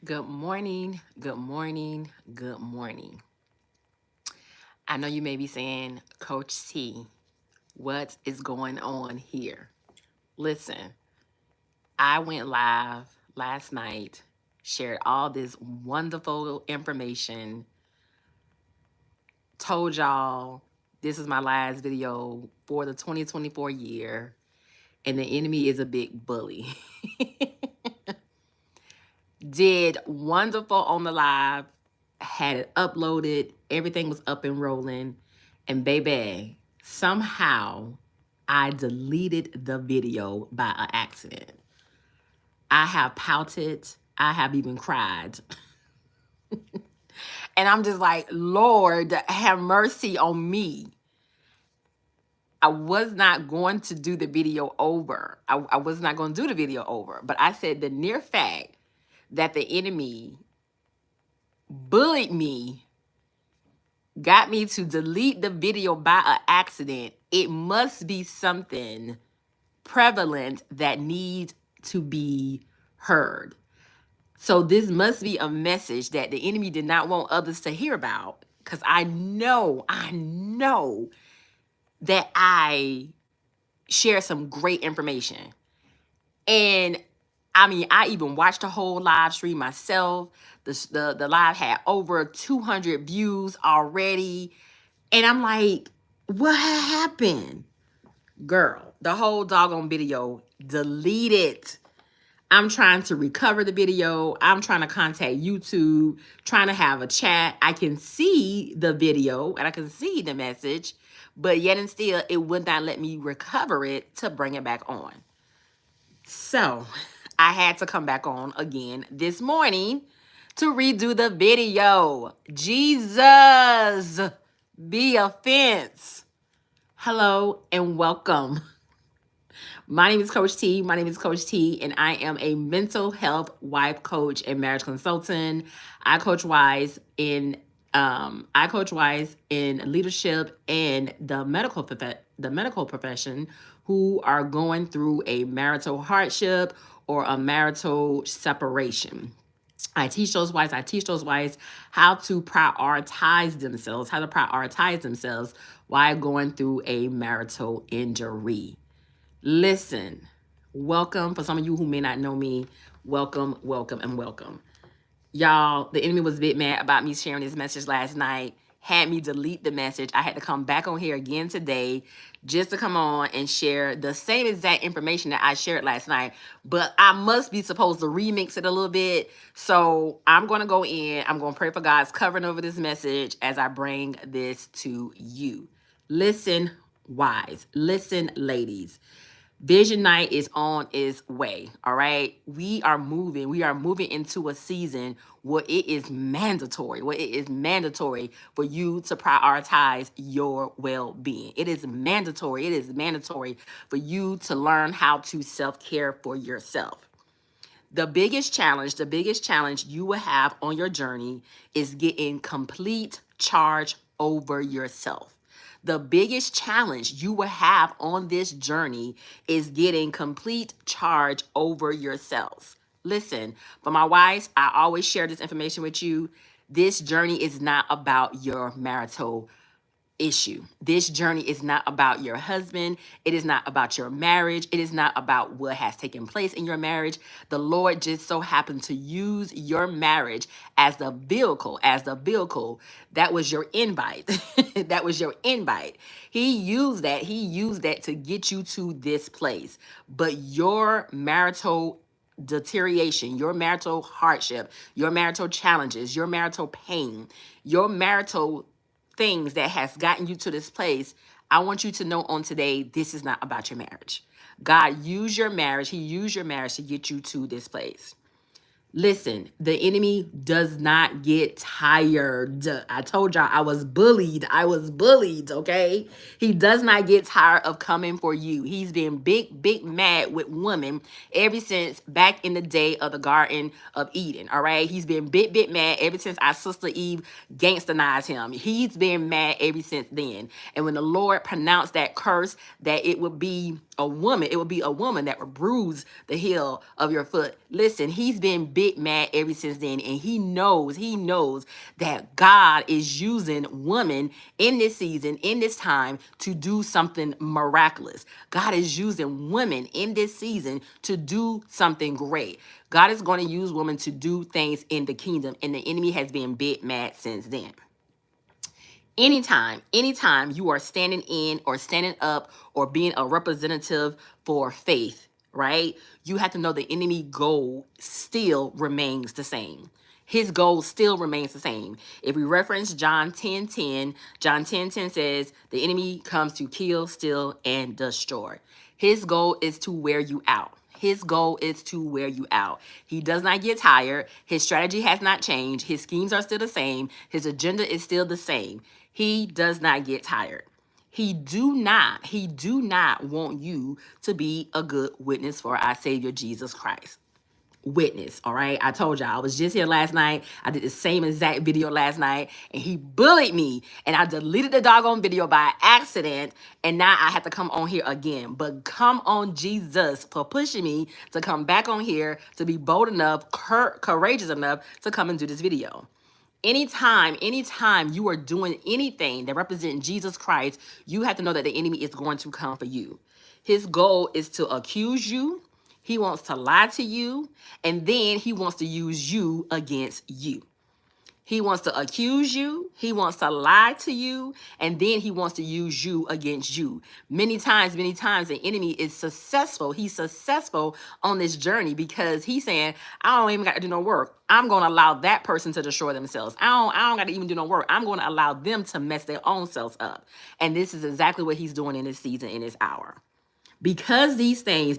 Good morning, good morning, good morning. I know you may be saying, Coach T, what is going on here? Listen, I went live last night, shared all this wonderful information, told y'all this is my last video for the 2024 year, and the enemy is a big bully. Did wonderful on the live, had it uploaded, everything was up and rolling, and baby, somehow I deleted the video by an accident. I have pouted, I have even cried. And I'm just like, Lord, have mercy on me. I was not going to do the video over. I was not going to do the video over. But I said the near fact that the enemy bullied me, got me to delete the video by an accident, it must be something prevalent that needs to be heard. So this must be a message that the enemy did not want others to hear about, because I know that I share some great information. And I mean, I even watched the whole live stream myself. The live had over 200 views already. And I'm like, what happened? Girl, the whole doggone video, delete it. I'm trying to recover the video. I'm trying to contact YouTube, trying to have a chat. I can see the video and I can see the message, but yet and still, it would not let me recover it to bring it back on. So I had to come back on again this morning to redo the video. Jesus be offense. Hello and welcome. My name is Coach T. My name is Coach T, and I am a mental health wife coach and marriage consultant. I coach wives in leadership and the medical profession who are going through a marital hardship or a marital separation. I teach those wives how to prioritize themselves while going through a marital injury. Listen, welcome. For some of you who may not know me, welcome, welcome, and welcome. Y'all, the enemy was a bit mad about me sharing this message last night, had me delete the message. I had to come back on here again today just to come on and share the same exact information that I shared last night, but I must be supposed to remix it a little bit. So I'm going to go in. I'm going to pray for God's covering over this message as I bring this to you. Listen, wives. Listen, ladies. Vision night is on its way. All right. We are moving into a season where it is mandatory, for you to prioritize your well-being. It is mandatory. For you to learn how to self-care for yourself. The biggest challenge you will have on your journey is getting complete charge over yourself. The biggest challenge you will have on this journey is getting complete charge over yourselves. Listen, for my wives, I always share this information with you. This journey is not about your marital issue. This journey is not about your husband. It is not about your marriage. It is not about what has taken place in your marriage. The Lord just so happened to use your marriage as the vehicle, That was your invite. That was your invite. He used that to get you to this place. But your marital deterioration, your marital hardship, your marital challenges, your marital pain, your marital things that has gotten you to this place, I want you to know on today, this is not about your marriage. God used your marriage. He used your marriage to get you to this place. Listen, the enemy does not get tired. I told y'all I was bullied. Okay? He does not get tired of coming for you. He's been big mad with women ever since back in the day of the Garden of Eden, all right? He's been big mad ever since our sister Eve gangsterized him. He's been mad ever since then. And when the Lord pronounced that curse that it would be a woman that would bruise the heel of your foot. Listen, he's been bit mad ever since then. And he knows that God is using women in this season, in this time, to do something miraculous. God is using women in this season to do something great. God is going to use women to do things in the kingdom, and the enemy has been bit mad since then. Anytime you are standing in or standing up or being a representative for faith, right? You have to know the enemy goal still remains the same. His goal still remains the same. If we reference John 10:10, John 10:10 says, the enemy comes to kill, steal, and destroy. His goal is to wear you out. His goal is to wear you out. He does not get tired. His strategy has not changed. His schemes are still the same. His agenda is still the same. He does not get tired. He do not want you to be a good witness for our Savior Jesus Christ. Witness, all right? I told y'all, I was just here last night. I did the same exact video last night, and he bullied me, and I deleted the doggone video by accident, and now I have to come on here again. But come on, Jesus, for pushing me to come back on here, to be bold enough, courageous enough to come and do this video. Anytime you are doing anything that represents Jesus Christ, you have to know that the enemy is going to come for you. His goal is to accuse you. He wants to lie to you, and then he wants to use you against you. He wants to accuse you, he wants to lie to you, and then he wants to use you against you. Many times, the enemy is successful. He's successful on this journey because he's saying, I don't even got to do no work. I'm going to allow that person to destroy themselves. I don't got to even do no work. I'm going to allow them to mess their own selves up. And this is exactly what he's doing in this season, in this hour. Because these things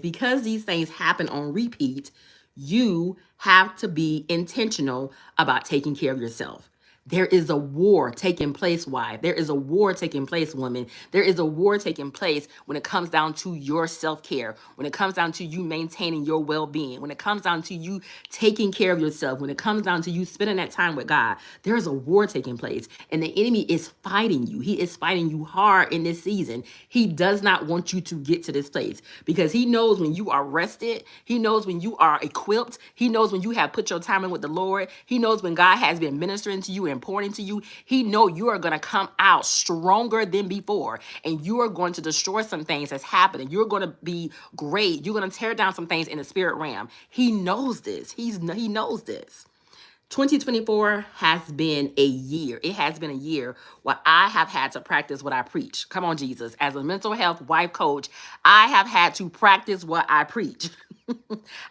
happen on repeat, you have to be intentional about taking care of yourself. There is a war taking place, wife. There is a war taking place, women. There is a war taking place when it comes down to your self-care, when it comes down to you maintaining your well-being, when it comes down to you taking care of yourself, when it comes down to you spending that time with God. There is a war taking place, and the enemy is fighting you. He is fighting you hard in this season. He does not want you to get to this place because he knows when you are rested. He knows when you are equipped. He knows when you have put your time in with the Lord. He knows when God has been ministering to you and pouring into you. He know you are going to come out stronger than before, and you are going to destroy some things that's happening. You're going to be great. You're going to tear down some things in the spirit realm. He knows this. He knows this. 2024 has been a year. It has been a year where I have had to practice what I preach. Come on, Jesus. As a mental health wife coach, I have had to practice what I preach.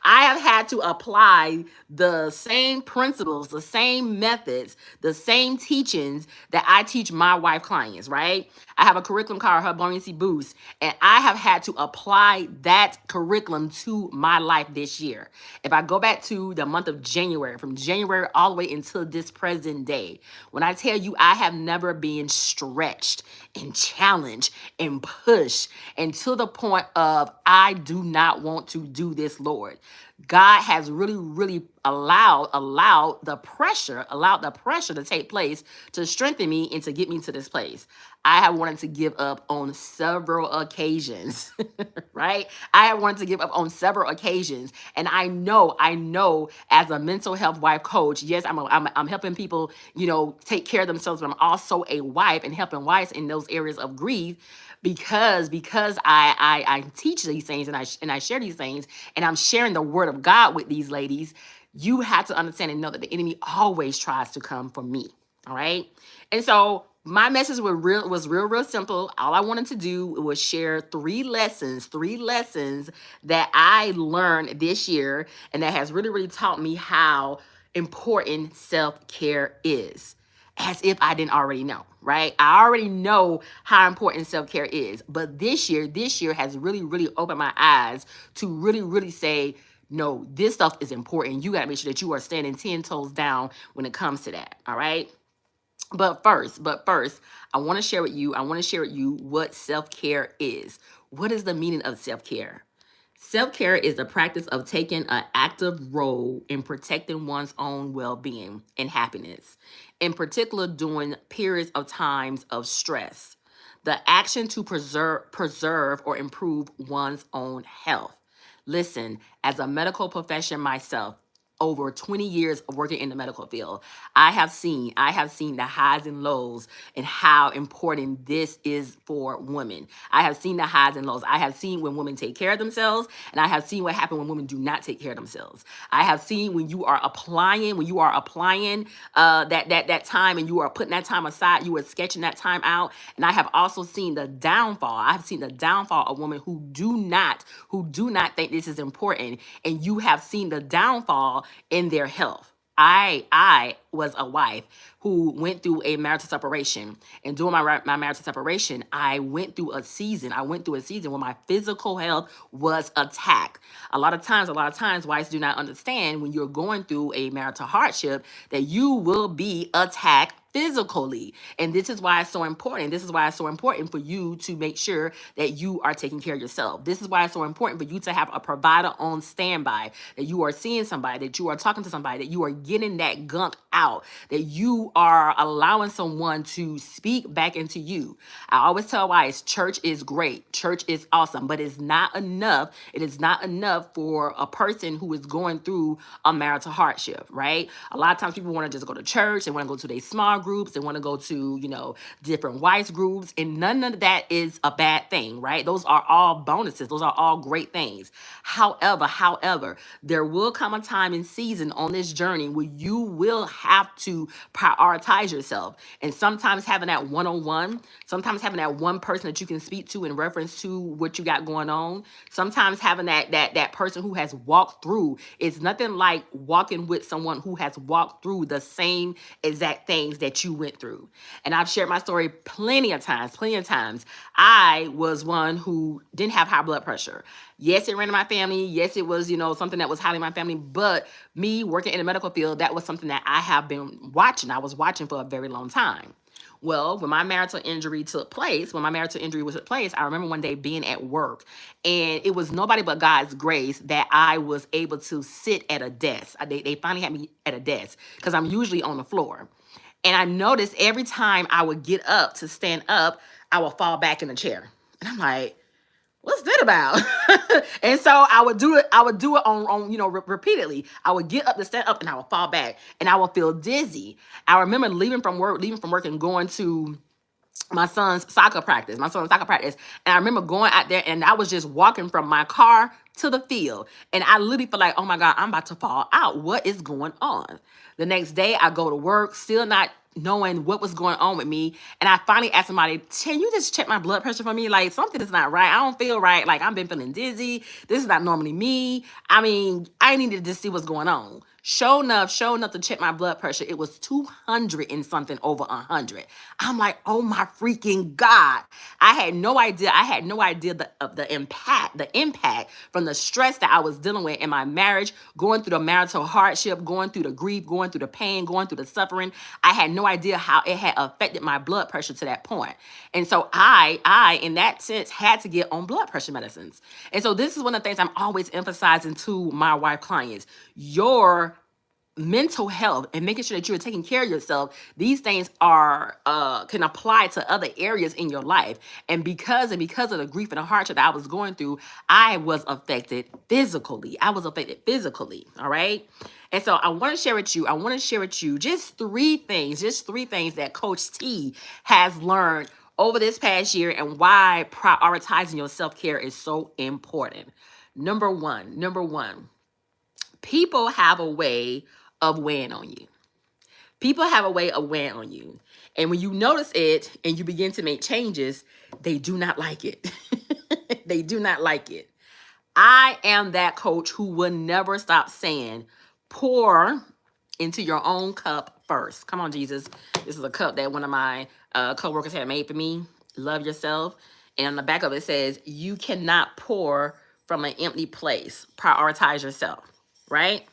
I have had to apply the same principles, the same methods, the same teachings that I teach my wife clients, right? I have a curriculum called Her Buoyancy Boost, and I have had to apply that curriculum to my life this year. If I go back to the month of January, from January all the way until this present day, when I tell you I have never been stretched and challenged and pushed, and to the point of I do not want to do this, Lord. God has really allowed the pressure to take place to strengthen me and to get me to this place. I have wanted to give up on several occasions, right? I have wanted to give up on several occasions, and I know as a mental health wife coach, yes, I'm helping people, take care of themselves, but I'm also a wife and helping wives in those areas of grief. Because I teach these things and I share these things, and I'm sharing the word of God with these ladies, you have to understand and know that the enemy always tries to come for me. All right. And so my message was real simple. All I wanted to do was share three lessons that I learned this year, and that has really taught me how important self-care is. As if I didn't already know, right? I already know how important self-care is. But this year has really opened my eyes to really say, no, this stuff is important. You got to make sure that you are standing 10 toes down when it comes to that, all right? But first, I want to share with you what self-care is. What is the meaning of self-care? Self-care is the practice of taking an active role in protecting one's own well-being and happiness, in particular during periods of times of stress. The action to preserve or improve one's own health. Listen, as a medical profession myself, over 20 years of working in the medical field, I have seen the highs and lows and how important this is for women. I have seen the highs and lows. I have seen when women take care of themselves, and I have seen what happens when women do not take care of themselves. I have seen when you are applying that time, and you are putting that time aside, you are sketching that time out. And I have also seen the downfall. I have seen the downfall of women who do not think this is important, and you have seen the downfall in their health. I was a wife who went through a marital separation, and during my marital separation, I went through a season. Where my physical health was attacked. A lot of times, wives do not understand when you're going through a marital hardship that you will be attacked physically. And this is why it's so important. This is why it's so important for you to make sure that you are taking care of yourself. This is why it's so important for you to have a provider on standby, that you are seeing somebody, that you are talking to somebody, that you are getting that gunk out, that you are allowing someone to speak back into you. I always tell wives, church is great. Church is awesome, but it's not enough. It is not enough for a person who is going through a marital hardship, right? A lot of times people want to just go to church. They want to go to their small groups. They want to go to, different wives groups, and none of that is a bad thing, right? Those are all bonuses. Those are all great things. However, there will come a time and season on this journey where you will have to prioritize yourself. And sometimes having that one-on-one, sometimes having that one person that you can speak to in reference to what you got going on, sometimes having that person who has walked through, it's nothing like walking with someone who has walked through the same exact things that you went through. And I've shared my story plenty of times. I was one who didn't have high blood pressure. Yes, it ran in my family. Yes, it was, something that was highly in my family. But me working in the medical field, that was something that I have been watching. I was watching for a very long time. Well, when my marital injury took place, I remember one day being at work, and it was nobody but God's grace that I was able to sit at a desk. They finally had me at a desk because I'm usually on the floor. And I noticed every time I would get up to stand up, I would fall back in the chair. And I'm like, what's that about? And so I would do it on repeatedly. I would get up to stand up, and I would fall back, and I would feel dizzy. I remember leaving from work and going to my son's soccer practice. And I remember going out there, and I was just walking from my car to the field. And I literally felt like, oh my God, I'm about to fall out. What is going on? The next day I go to work, still not knowing what was going on with me. And I finally asked somebody, can you just check my blood pressure for me? Like, something is not right. I don't feel right. Like, I've been feeling dizzy. This is not normally me. I mean, I needed to see what's going on. Sure enough to check my blood pressure, it was 200 and something over 100. I'm like, oh my freaking God. I had no idea the impact from the stress that I was dealing with in my marriage, going through the marital hardship, going through the grief, going through the pain, going through the suffering. I had no idea how it had affected my blood pressure to that point. And so I, in that sense, had to get on blood pressure medicines. And so this is one of the things I'm always emphasizing to my wife clients. Your mental health and making sure that you're taking care of yourself, these things are can apply to other areas in your life. And because of the grief and the hardship that I was going through, I was affected physically. All right. And so I want to share with you just three things that Coach T has learned over this past year, and why prioritizing your self-care is so important. Number one, people have a way of weighing on you. And when you notice it and you begin to make changes, they do not like it. They do not like it. I am that coach who will never stop saying, pour into your own cup first. Come on, Jesus. This is a cup that one of my coworkers had made for me. Love yourself. And on the back of it says, you cannot pour from an empty place. Prioritize yourself, right?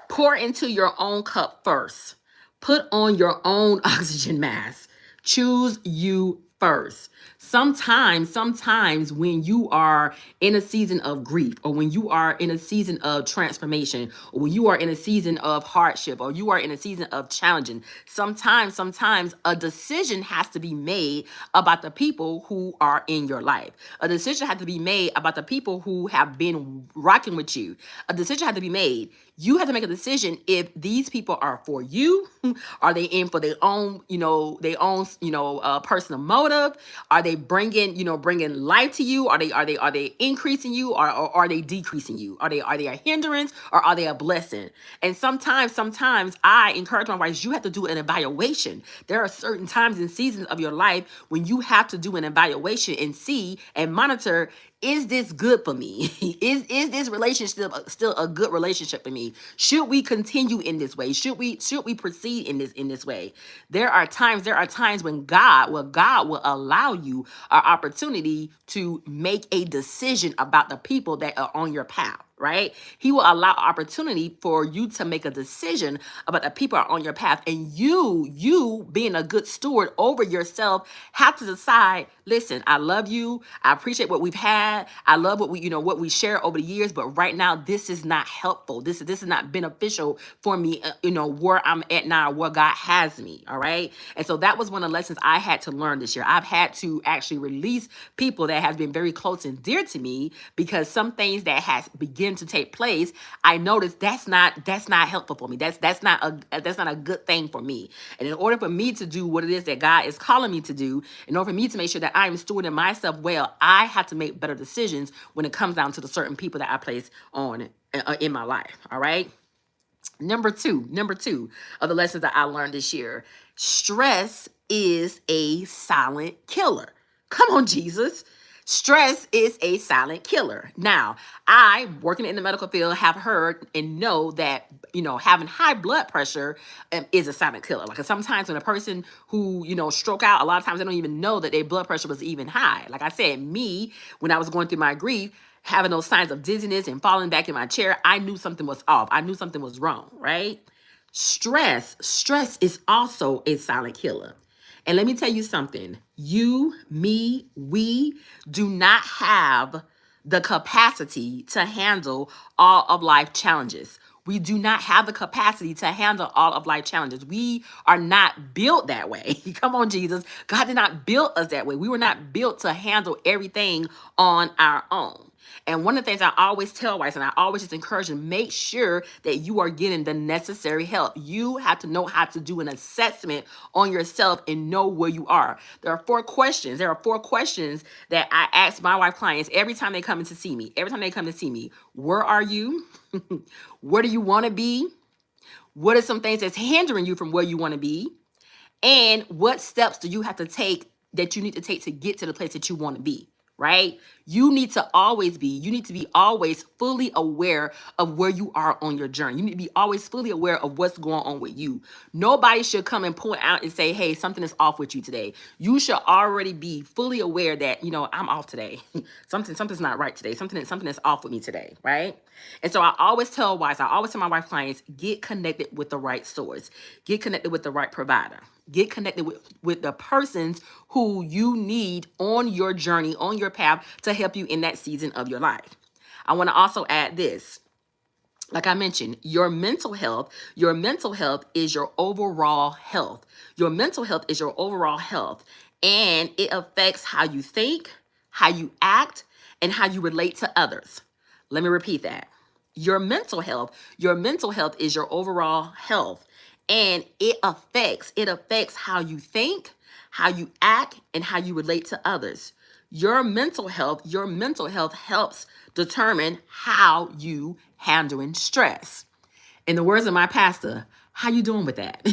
Pour into your own cup first. Put on your own oxygen mask. Choose you first. Sometimes when you are in a season of grief, or when you are in a season of transformation, or when you are in a season of hardship, or you are in a season of challenging, sometimes a decision has to be made about the people who are in your life. A decision has to be made about the people who have been rocking with you. A decision has to be made. You have to make a decision if these people are for you. Are they in for their own, personal motive? Are they bringing life to you? Are they increasing you, or are they decreasing you? Are they a hindrance, or are they a blessing? And sometimes I encourage my wives, you have to do an evaluation. There are certain times and seasons of your life when you have to do an evaluation and see and monitor, is this good for me? is this relationship still a good relationship for me? Should we continue in this way? Should we proceed in this way? There are times when God will allow you an opportunity to make a decision about the people that are on your path, right? He will allow opportunity for you to make a decision about the people are on your path, and you being a good steward over yourself have to decide, listen, I love you. I appreciate what we've had. I love what we share over the years, but right now this is not helpful. This is not beneficial for me, where I'm at now, where God has me, all right? And so that was one of the lessons I had to learn this year. I've had to actually release people that have been very close and dear to me, because some things that has begun to take place, I noticed that's not helpful for me. That's not a good thing for me. And in order for me to do what it is that God is calling me to do, in order for me to make sure that I am stewarding myself well, I have to make better decisions when it comes down to the certain people that I place on in my life. All right. Number two of the lessons that I learned this year: stress is a silent killer. Come on, Jesus. Stress is a silent killer. Now, I, working in the medical field, have heard and know that, having high blood pressure is a silent killer. Like, sometimes when a person who, stroke out, a lot of times they don't even know that their blood pressure was even high. Like I said, me, when I was going through my grief, having those signs of dizziness and falling back in my chair, I knew something was off. I knew something was wrong, right? Stress is also a silent killer. And let me tell you something. You, me, we do not have the capacity to handle all of life challenges. We do not have the capacity to handle all of life challenges. We are not built that way. Come on, Jesus. God did not build us that way. We were not built to handle everything on our own. And one of the things I always tell wives, and I always just encourage them, make sure that you are getting the necessary help. You have to know how to do an assessment on yourself and know where you are. There are 4 questions. There are 4 questions that I ask my wife clients every time they come in to see me. Every time they come to see me: where are you? Where do you want to be? What are some things that's hindering you from where you want to be? And what steps do you have to take, that you need to take, to get to the place that you want to be? Right? You need to be always fully aware of where you are on your journey. You need to be always fully aware of what's going on with you. Nobody should come and point out and say, hey, something is off with you today. You should already be fully aware that, I'm off today. Something's not right today. Something is off with me today, right? And so I always tell my wife clients, get connected with the right source. Get connected with the right provider. Get connected with the persons who you need on your journey, on your path, to help you in that season of your life. I want to also add this. Like I mentioned, your mental health is your overall health. Your mental health is your overall health, and it affects how you think, how you act, and how you relate to others. Let me repeat that. Your mental health is your overall health, and it affects how you think, how you act, and how you relate to others. Your mental health helps determine how you handling stress. In the words of my pastor, how you doing with that?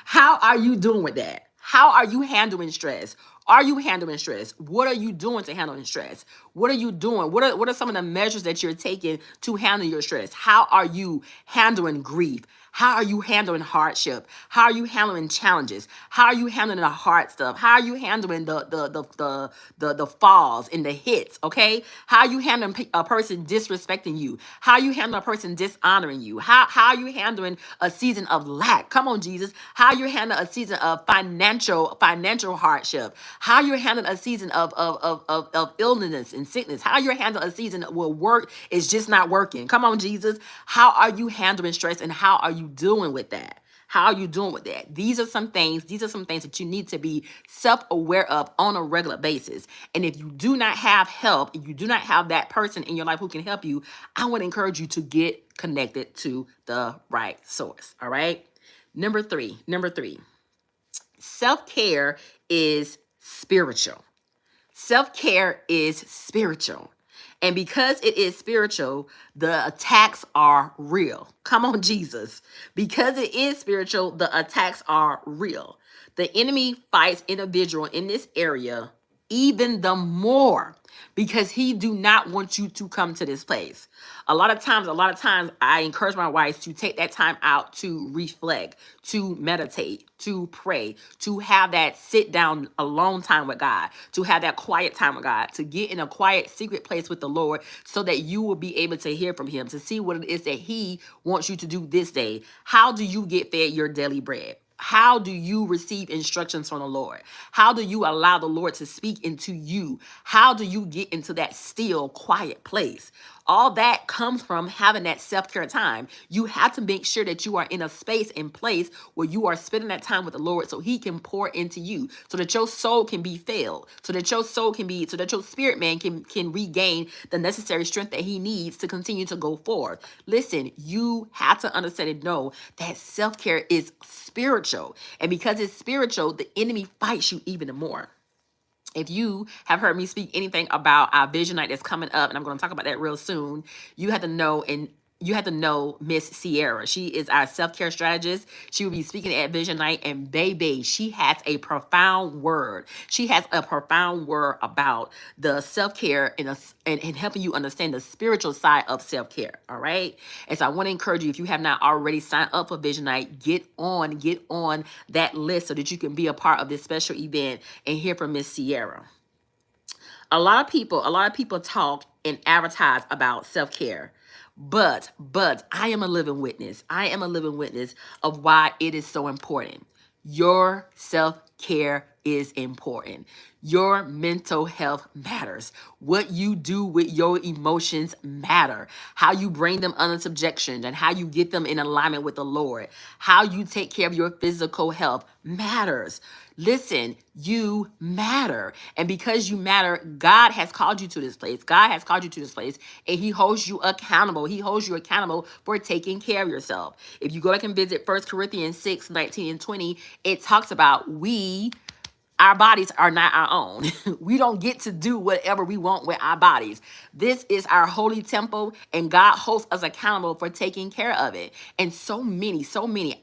How are you doing with that? How are you handling stress? Are you handling stress? What are you doing to handle stress? What are you doing? What are some of the measures that you're taking to handle your stress? How are you handling grief? How are you handling hardship? How are you handling challenges? How are you handling the hard stuff? How are you handling the falls and the hits? Okay, how are you handling a person disrespecting you? How are you handling a person dishonoring you? How are you handling a season of lack? Come on, Jesus. How are you handling a season of financial hardship? How are you handling a season of illness and sickness? How are you handling a season where work is just not working? Come on, Jesus. How are you handling stress and how are you doing with that? How are you doing with that? These are some things that you need to be self-aware of on a regular basis. And if you do not have help, if you do not have that person in your life who can help you, I would encourage you to get connected to the right source. All right. Number three, self-care is spiritual. Self-care is spiritual. And because it is spiritual, the attacks are real. Come on, Jesus. Because it is spiritual, the attacks are real. The enemy fights individual in this area even the more because he do not want you to come to this place. A lot of times I encourage my wives to take that time out to reflect, to meditate, to pray, to have that sit down alone time with God, to have that quiet time with God, to get in a quiet secret place with the Lord so that you will be able to hear from him, to see what it is that he wants you to do this day. How do you get fed your daily bread? How do you receive instructions from the Lord? How do you allow the Lord to speak into you? How do you get into that still, quiet place? All that comes from having that self-care time. You have to make sure that you are in a space and place where you are spending that time with the Lord so he can pour into you, so that your soul can be filled, so that your spirit man can regain the necessary strength that he needs to continue to go forward. Listen, you have to understand and know that self-care is spiritual. And because it's spiritual, the enemy fights you even more. If you have heard me speak anything about our vision night that's coming up, and I'm going to talk about that real soon, you have to know Miss Sierra. She is our self-care strategist. She will be speaking at Vision Night, and baby, she has a profound word. She has a profound word about the self-care and helping you understand the spiritual side of self-care. All right. And so I want to encourage you, if you have not already signed up for Vision Night, get on that list so that you can be a part of this special event and hear from Miss Sierra. A lot of people talk and advertise about self-care. But I am a living witness. I am a living witness of why it is so important. Your self-care is important. Your mental health matters. What you do with your emotions matter. How you bring them under subjection and how you get them in alignment with the Lord. How you take care of your physical health matters. Listen, you matter. And because you matter, God has called you to this place. God has called you to this place, and he holds you accountable. He holds you accountable for taking care of yourself. If you go back and visit 1 Corinthians 6:19 and 20, it talks about our bodies are not our own. We don't get to do whatever we want with our bodies. This is our holy temple, and God holds us accountable for taking care of it. And so many,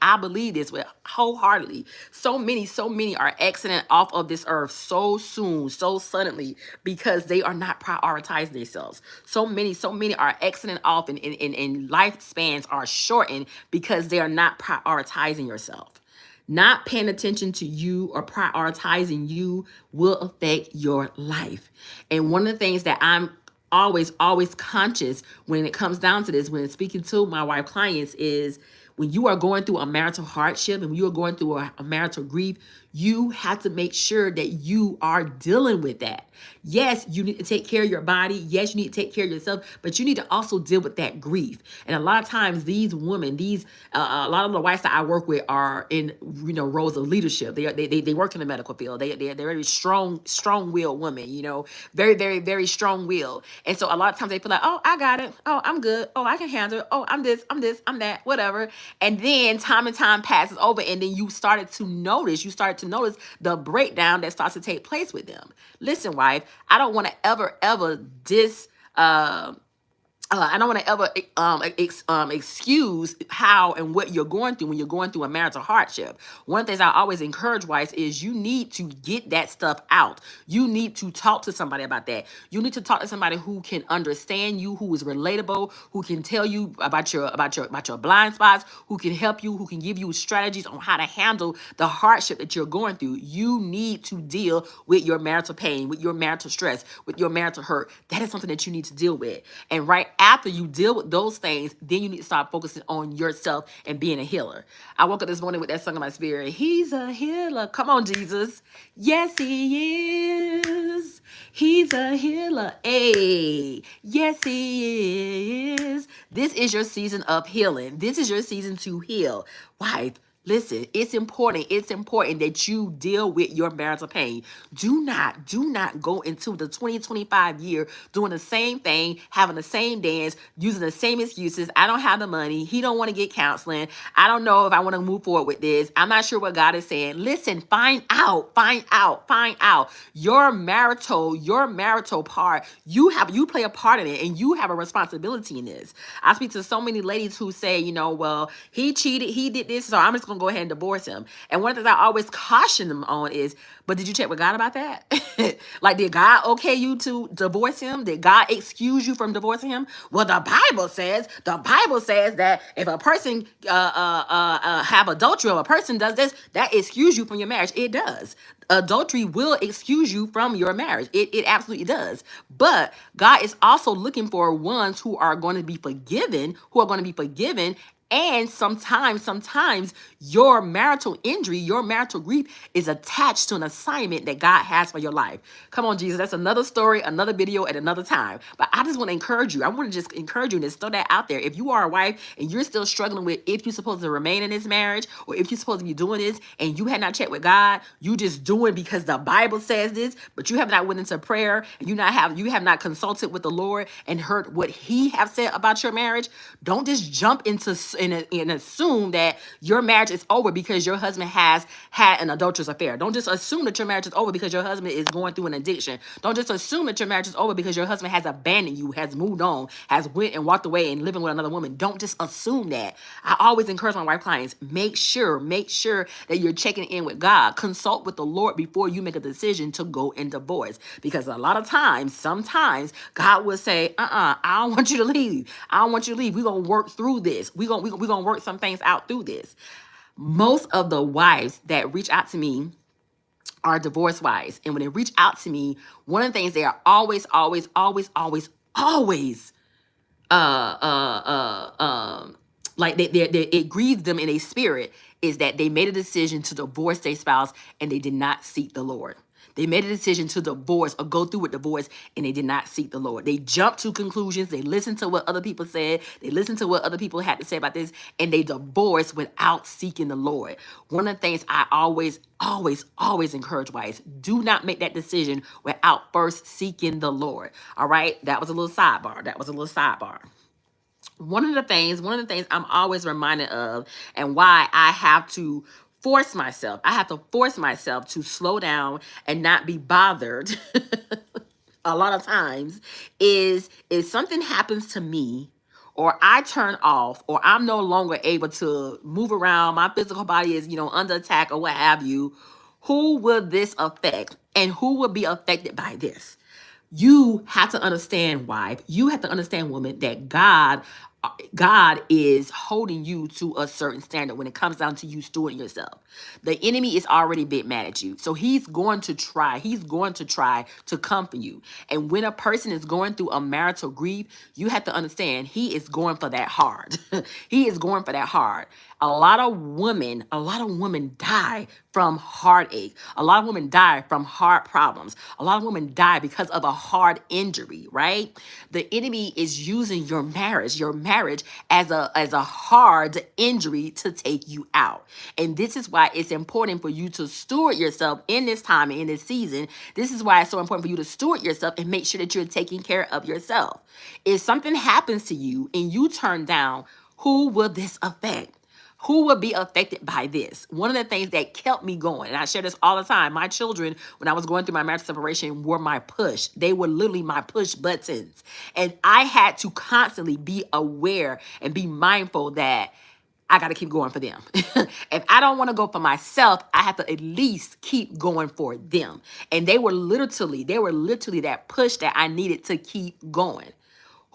I believe this with wholeheartedly. So many are exiting off of this earth so soon, so suddenly, because they are not prioritizing themselves. So many are exiting off, and lifespans are shortened because they are not prioritizing yourself. Not paying attention to you or prioritizing you will affect your life. And one of the things that I'm always conscious when it comes down to this, when speaking to my wife clients, is when you are going through a marital hardship and when you are going through a marital grief, you have to make sure that you are dealing with that. Yes, you need to take care of your body. Yes, you need to take care of yourself, but you need to also deal with that grief. And a lot of times these women, a lot of the wives that I work with are in, roles of leadership. They work in the medical field. They're very strong-willed women, very strong-willed. And so a lot of times they feel like, oh, I got it. Oh, I'm good. Oh, I can handle it. Oh, I'm this, I'm that, whatever. And then time and time passes over, and then you started to notice the breakdown that starts to take place with them. Listen, wife, I don't want to ever I don't want to ever excuse how and what you're going through when you're going through a marital hardship. One of the things I always encourage wives is you need to get that stuff out. You need to talk to somebody about that. You need to talk to somebody who can understand you, who is relatable, who can tell you about your blind spots, who can help you, who can give you strategies on how to handle the hardship that you're going through. You need to deal with your marital pain, with your marital stress, with your marital hurt. That is something that you need to deal with. And right after you deal with those things, then you need to start focusing on yourself and being a healer. I woke up this morning with that song in my spirit. He's a healer. Come on, Jesus. Yes, he is. He's a healer. Hey, yes, he is. This is your season of healing. This is your season to heal. Wife, listen, it's important. It's important that you deal with your marital pain. Do not go into the 2025 year doing the same thing, having the same dance, using the same excuses. I don't have the money. He don't want to get counseling. I don't know if I want to move forward with this. I'm not sure what God is saying. Listen, find out. Your marital part, you play a part in it, and you have a responsibility in this. I speak to so many ladies who say, well, he cheated, he did this, so I'm just gonna go ahead and divorce him. And one of the things I always caution them on is, but did you check with God about that? Like, did God okay you to divorce him? Did God excuse you from divorcing him? Well, the Bible says that if a person have adultery, or a person does this, that excuse you from your marriage. It does. Adultery will excuse you from your marriage. It absolutely does. But God is also looking for ones who are going to be forgiven, and sometimes your marital injury, your marital grief is attached to an assignment that God has for your life. Come on, Jesus. That's another story, another video at another time. But I just want to encourage you. I want to just encourage you and just throw that out there. If you are a wife and you're still struggling with if you're supposed to remain in this marriage, or if you're supposed to be doing this and you had not checked with God, you just doing because the Bible says this, but you have not went into prayer, and you have not consulted with the Lord and heard what He have said about your marriage, don't just jump into and assume that your marriage is over because your husband has had an adulterous affair. Don't just assume that your marriage is over because your husband is going through an addiction. Don't just assume that your marriage is over because your husband has abandoned you, has moved on, has went and walked away and living with another woman. Don't just assume that. I always encourage my wife clients, make sure that you're checking in with God. Consult with the Lord before you make a decision to go and divorce. Because a lot of times, sometimes God will say, I don't want you to leave. I don't want you to leave. We're going to work through this. We're going to work some things out through this. Most of the wives that reach out to me are divorce wives. And when they reach out to me, one of the things they are always, like it grieves them in a spirit, is that they made a decision to divorce their spouse and they did not seek the Lord. They made a decision to divorce or go through with divorce, and they did not seek the Lord. They jumped to conclusions. They listened to what other people said. They listened to what other people had to say about this, and they divorced without seeking the Lord. One of the things I always encourage wives, do not make that decision without first seeking the Lord. All right? That was a little sidebar. One of the things I'm always reminded of, and why I have to force myself to slow down and not be bothered a lot of times, is if something happens to me, or I turn off, or I'm no longer able to move around, my physical body is, under attack or what have you, who will this affect, and who will be affected by this? You have to understand, wife, you have to understand, woman, that God is holding you to a certain standard when it comes down to you stewarding yourself. The enemy is already bit mad at you. So he's going to try to come for you. And when a person is going through a marital grief, you have to understand he is going for that hard. He is going for that hard. A lot of women die from heartache. A lot of women die from heart problems. A lot of women die because of a hard injury, right? The enemy is using your marriage as a hard injury to take you out. And this is why it's important for you to steward yourself in this time and in this season. This is why it's so important for you to steward yourself and make sure that you're taking care of yourself. If something happens to you and you turn down, who will this affect? Who would be affected by this? One of the things that kept me going, and I share this all the time, my children, when I was going through my marriage separation, were my push. They were literally my push buttons. And I had to constantly be aware and be mindful that I got to keep going for them. If I don't want to go for myself, I have to at least keep going for them. And they were literally that push that I needed to keep going.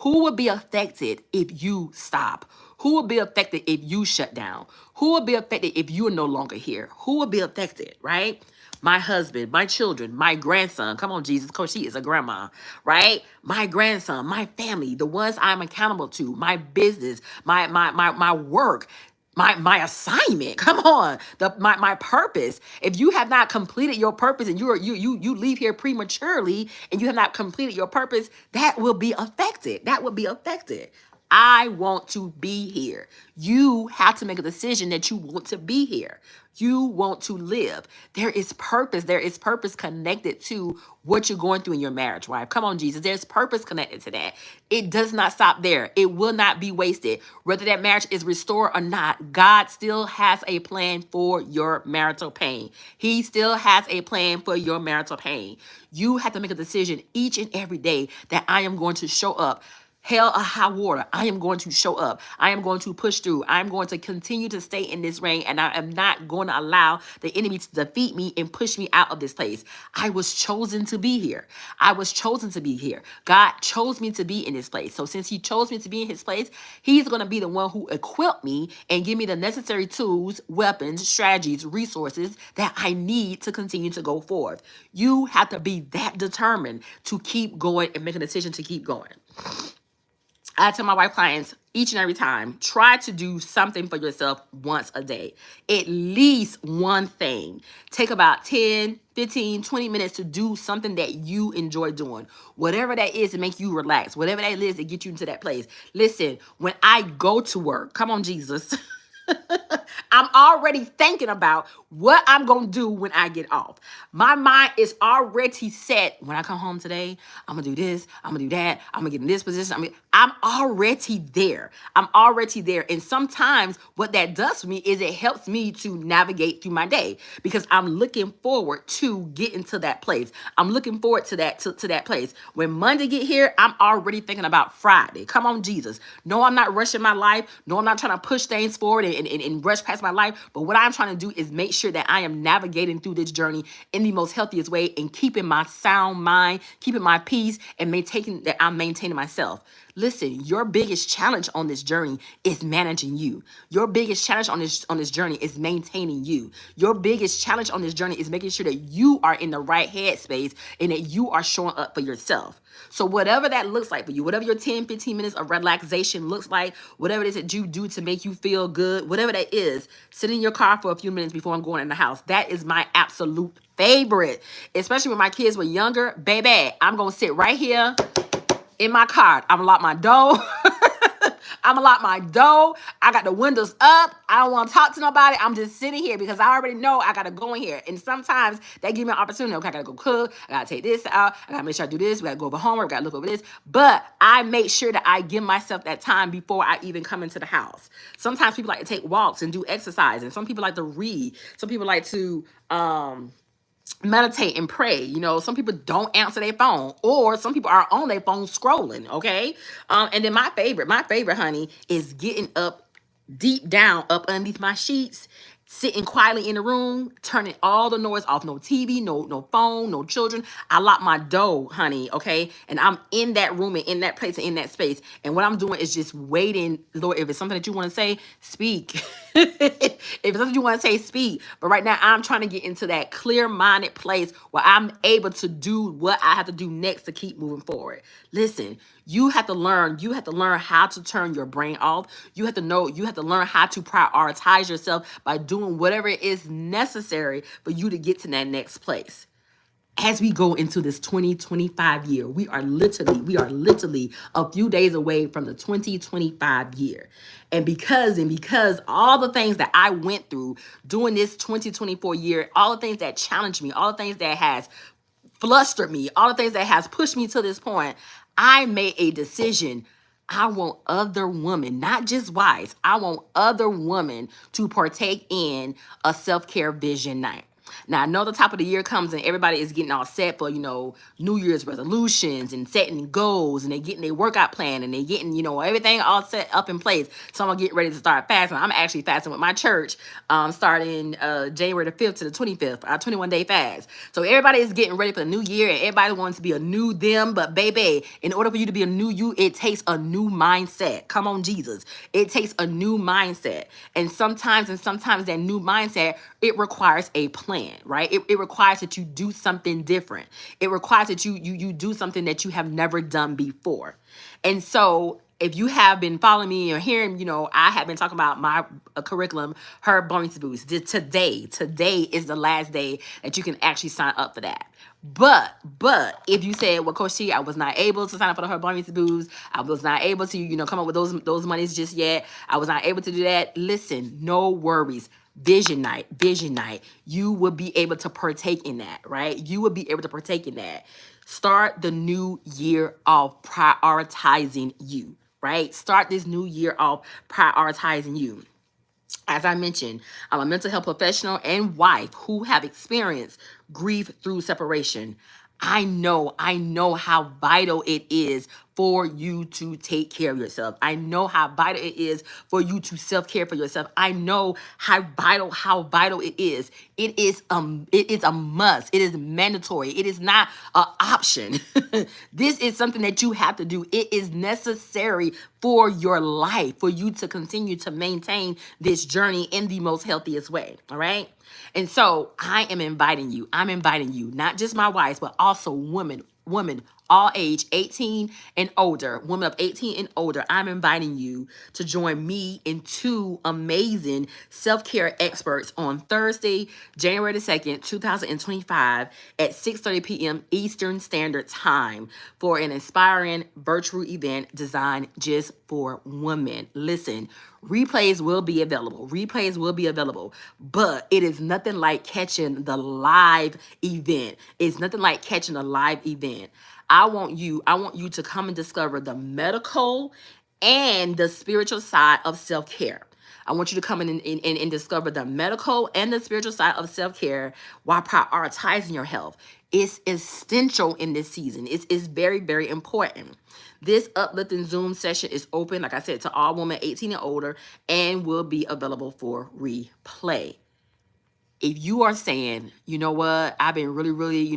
Who would be affected if you stop? Who will be affected if you shut down? Who will be affected if you are no longer here? Who will be affected, right? My husband, my children, my grandson. Come on, Jesus. Coach, she is a grandma, right? My grandson, my family, the ones I'm accountable to, my business, my work, my assignment. Come on, my purpose. If you have not completed your purpose and you leave here prematurely and you have not completed your purpose, that will be affected. That will be affected. I want to be here. You have to make a decision that you want to be here. You want to live. There is purpose. There is purpose connected to what you're going through in your marriage, wife. Come on, Jesus. There's purpose connected to that. It does not stop there. It will not be wasted. Whether that marriage is restored or not, God still has a plan for your marital pain. He still has a plan for your marital pain. You have to make a decision each and every day that I am going to show up. Hell or high water, I am going to show up. I am going to push through. I am going to continue to stay in this reign, and I am not going to allow the enemy to defeat me and push me out of this place. I was chosen to be here. I was chosen to be here. God chose me to be in this place. So since he chose me to be in his place, he's going to be the one who equipped me and give me the necessary tools, weapons, strategies, resources that I need to continue to go forth. You have to be that determined to keep going and make a decision to keep going. I tell my wife clients each and every time, try to do something for yourself once a day. At least one thing. Take about 10, 15, 20 minutes to do something that you enjoy doing. Whatever that is to make you relax. Whatever that is to get you into that place. Listen, when I go to work, come on, Jesus. I'm already thinking about what I'm going to do when I get off. My mind is already set. When I come home today, I'm going to do this. I'm going to do that. I'm going to get in this position. I'm already there. I'm already there. And sometimes what that does for me is it helps me to navigate through my day because I'm looking forward to getting to that place. I'm looking forward to that place. When Monday get here, I'm already thinking about Friday. Come on, Jesus. No, I'm not rushing my life. No, I'm not trying to push things forward and rush past my life. But what I'm trying to do is make sure that I am navigating through this journey in the most healthiest way and keeping my sound mind, keeping my peace, and I'm maintaining myself. Listen, your biggest challenge on this journey is managing you. Your biggest challenge on this journey is maintaining you. Your biggest challenge on this journey is making sure that you are in the right headspace and that you are showing up for yourself. So whatever that looks like for you, whatever your 10, 15 minutes of relaxation looks like, whatever it is that you do to make you feel good, whatever that is, sit in your car for a few minutes before I'm going in the house. That is my absolute favorite. Especially when my kids were younger. Baby, I'm going to sit right here in my car. I'm gonna lock my door. I got the windows up. I don't want to talk to nobody. I'm just sitting here because I already know I got to go in here. And sometimes they give me an opportunity. Okay, I got to go cook. I got to take this out. I got to make sure I do this. We got to go over homework. We got to look over this. But I make sure that I give myself that time before I even come into the house. Sometimes people like to take walks and do exercise. And some people like to read. Some people like to, meditate and pray. You know, some people don't answer their phone, or some people are on their phone scrolling. Okay. And then my favorite, honey, is getting up deep down up underneath my sheets, sitting quietly in the room, turning all the noise off. No TV, no phone, no children. I lock my door, honey, okay? And I'm in that room and in that place and in that space. And what I'm doing is just waiting. Lord, if it's something that you want to say, speak. If it's something you want to say, speak. But right now, I'm trying to get into that clear-minded place where I'm able to do what I have to do next to keep moving forward. Listen, you have to learn how to turn your brain off. You have to learn how to prioritize yourself by doing whatever is necessary for you to get to that next place. As we go into this 2025 year, we are literally a few days away from the 2025 year. And because all the things that I went through during this 2024 year, all the things that challenged me, all the things that has flustered me, all the things that has pushed me to this point, I made a decision I want other women, not just wives. I want other women to partake in a self-care vision night. Now, I know the top of the year comes and everybody is getting all set for, New Year's resolutions and setting goals, and they're getting their workout plan, and they're getting, everything all set up in place. So I'm gonna get ready to start fasting. I'm actually fasting with my church, starting January the 5th to the 25th, our 21-day fast. So everybody is getting ready for the new year, and everybody wants to be a new them. But baby, in order for you to be a new you, it takes a new mindset. Come on, Jesus. It takes a new mindset. And sometimes that new mindset, it requires a plan, right? It requires that you do something different. It requires that you do something that you have never done before. And so if you have been following me or hearing, I have been talking about my curriculum, her bonus boost. Today is the last day that you can actually sign up for that. But if you said, well, Coach T, I was not able to sign up for the her bonus boost, I was not able to, come up with those monies just yet, I was not able to do that. Listen, no worries. Vision night. You will be able to partake in that, right? You will be able to partake in that. Start the new year off prioritizing you, right? Start this new year off prioritizing you. As I mentioned, I'm a mental health professional and wife who have experienced grief through separation. I know how vital it is for you to take care of yourself. I know how vital it is for you to self-care for yourself. I know how vital it is. It is a must. It is mandatory. It is not an option. This is something that you have to do. It is necessary for your life, for you to continue to maintain this journey in the most healthiest way. All right. And so I'm inviting you, not just my wives, but also women, all age 18 and older, women of 18 and older. I'm inviting you to join me and two amazing self-care experts on Thursday, January the 2nd, 2025 at 6:30 p.m. Eastern Standard Time for an inspiring virtual event designed just for women. Listen, replays will be available, but it is nothing like catching the live event. It's nothing like catching a live event. I want you to come and discover the medical and the spiritual side of self-care. I want you to come in and discover the medical and the spiritual side of self-care while prioritizing your health. It's essential in this season. It's very, very important. This uplifting Zoom session is open, like I said, to all women 18 and older and will be available for replay. If you are saying, you know what, I've been really,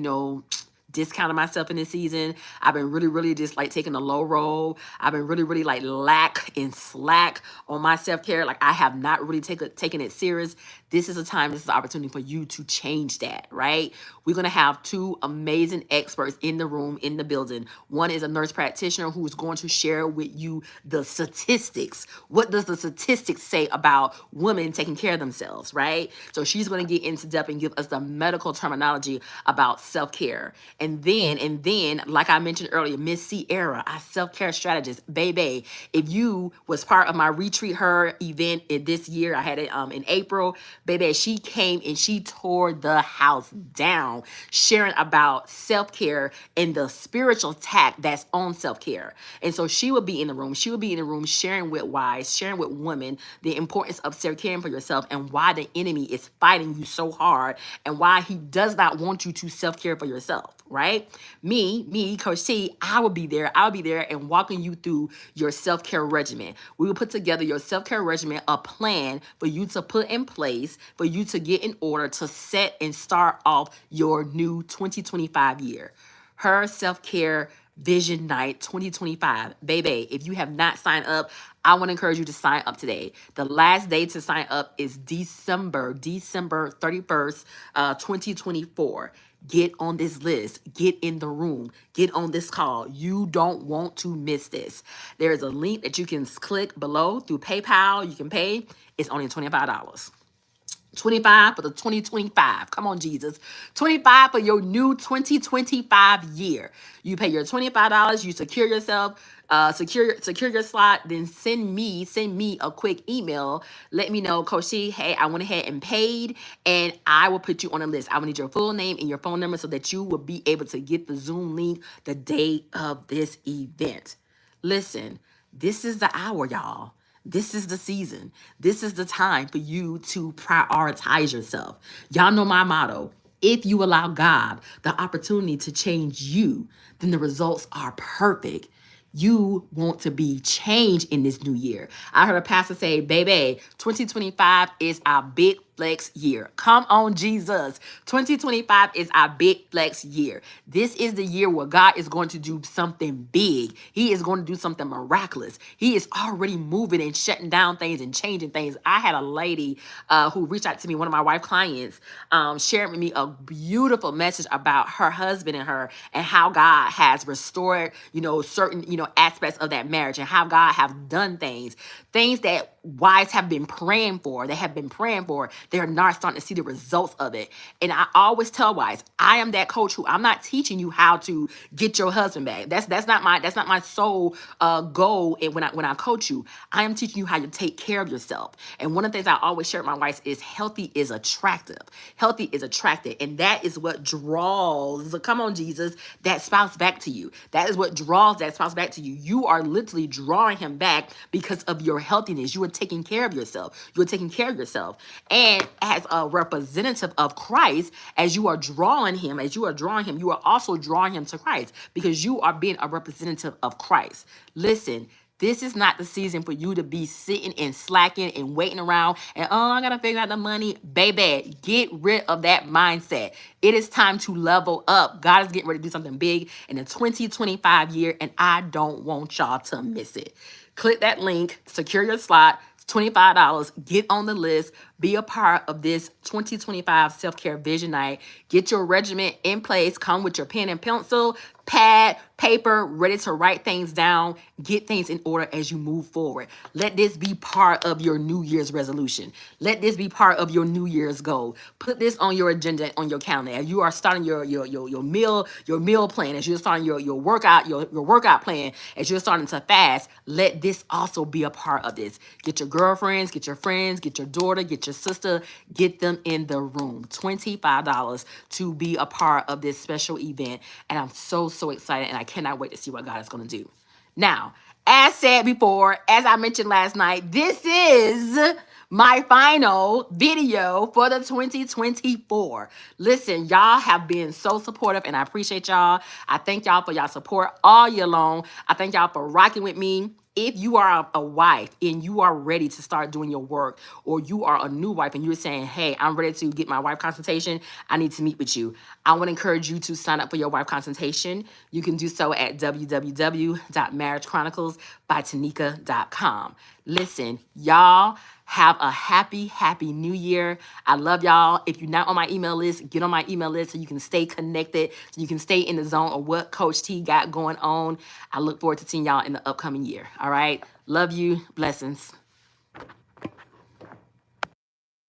discounting myself in this season. I've been really just like taking a low roll. I've been really like lack and slack on my self-care. Like I have not really taken it serious. This is an opportunity for you to change that, right? We're going to have two amazing experts in the room, in the building. One is a nurse practitioner who is going to share with you the statistics. What does the statistics say about women taking care of themselves, right? So she's going to get into depth and give us the medical terminology about self-care. And then, like I mentioned earlier, Miss Sierra, our self-care strategist, baby. If you was part of my Retreat Her event this year, I had it in April, baby, she came and she tore the house down, sharing about self-care and the spiritual tack that's on self-care. And so she will be in the room. She will be in the room sharing with wives, sharing with women the importance of self-caring for yourself and why the enemy is fighting you so hard and why he does not want you to self-care for yourself, right? Me, Coach T, I will be there. I'll be there and walking you through your self-care regimen. We will put together your self-care regimen, a plan for you to put in place, for you to get in order to set and start off your new 2025 year. Her self-care Vision Night 2025. Baby, if you have not signed up, I want to encourage you to sign up today. The last day to sign up is December 31st, 2024. Get on this list. Get in the room. Get on this call. You don't want to miss this. There is a link that you can click below through PayPal. You can pay. It's only $25. 25 for the 2025. Come on, Jesus. 25 for your new 2025 year. You pay your $25. You secure yourself, secure your slot. Then send me a quick email. Let me know, Coach C, hey, I went ahead and paid, and I will put you on a list. I will need your full name and your phone number so that you will be able to get the Zoom link the day of this event. Listen, This is the hour, y'all. This is the season. This is the time for you to prioritize yourself. Y'all know my motto. If you allow God the opportunity to change you, then the results are perfect. You want to be changed in this new year. I heard a pastor say, baby, 2025 is our big flex year. Come on, Jesus. 2025 is our big flex year. This is the year where God is going to do something big. He is going to do something miraculous. He is already moving and shutting down things and changing things. I had a lady who reached out to me, one of my wife clients, shared with me a beautiful message about her husband and her, and how God has restored, certain, aspects of that marriage, and how God have done things that wives have been praying for. They have been praying for. They're not starting to see the results of it. And I always tell wives, I am that coach who I'm not teaching you how to get your husband back. That's not my sole goal. And when I coach you, I am teaching you how to take care of yourself. And one of the things I always share with my wives is healthy is attractive. Healthy is attractive, and that is what draws. Come on, Jesus, that spouse back to you. That is what draws that spouse back to you. You are literally drawing him back because of your healthiness. You are taking care of yourself. You are taking care of yourself. And as a representative of Christ, as you are drawing him, you are also drawing him to Christ, because you are being a representative of Christ. Listen, this is not the season for you to be sitting and slacking and waiting around and, oh, I got to figure out the money. Baby, get rid of that mindset. It is time to level up. God is getting ready to do something big in the 2025 year, and I don't want y'all to miss it. Click that link, secure your slot. It's $25. Get on the list. Be a part of this 2025 self-care vision night. Get your regimen in place. Come with your pen and pencil, pad, paper, ready to write things down. Get things in order as you move forward. Let this be part of your New Year's resolution. Let this be part of your New Year's goal. Put this on your agenda, on your calendar. As you are starting your meal plan, as you're starting your workout plan, as you're starting to fast, let this also be a part of this. Get your girlfriends, get your friends, get your daughter, get your sister, get them in the room. $25 to be a part of this special event. And I'm so excited, and I cannot wait to see what God is going to do. Now, as said before, as I mentioned last night, this is my final video for the 2024. Listen, y'all have been so supportive, and I appreciate y'all. I thank y'all for y'all support all year long. I thank y'all for rocking with me. If you are a wife and you are ready to start doing your work, or you are a new wife and you're saying, hey, I'm ready to get my wife consultation, I need to meet with you, I want to encourage you to sign up for your wife consultation. You can do so at www.marriagechroniclesbytanika.com. Listen, y'all have a happy new year. I love y'all. If you're not on my email list, get on my email list so you can stay connected, so you can stay in the zone of what Coach T got going on. I look forward to seeing y'all in the upcoming year. All right. Love you. Blessings.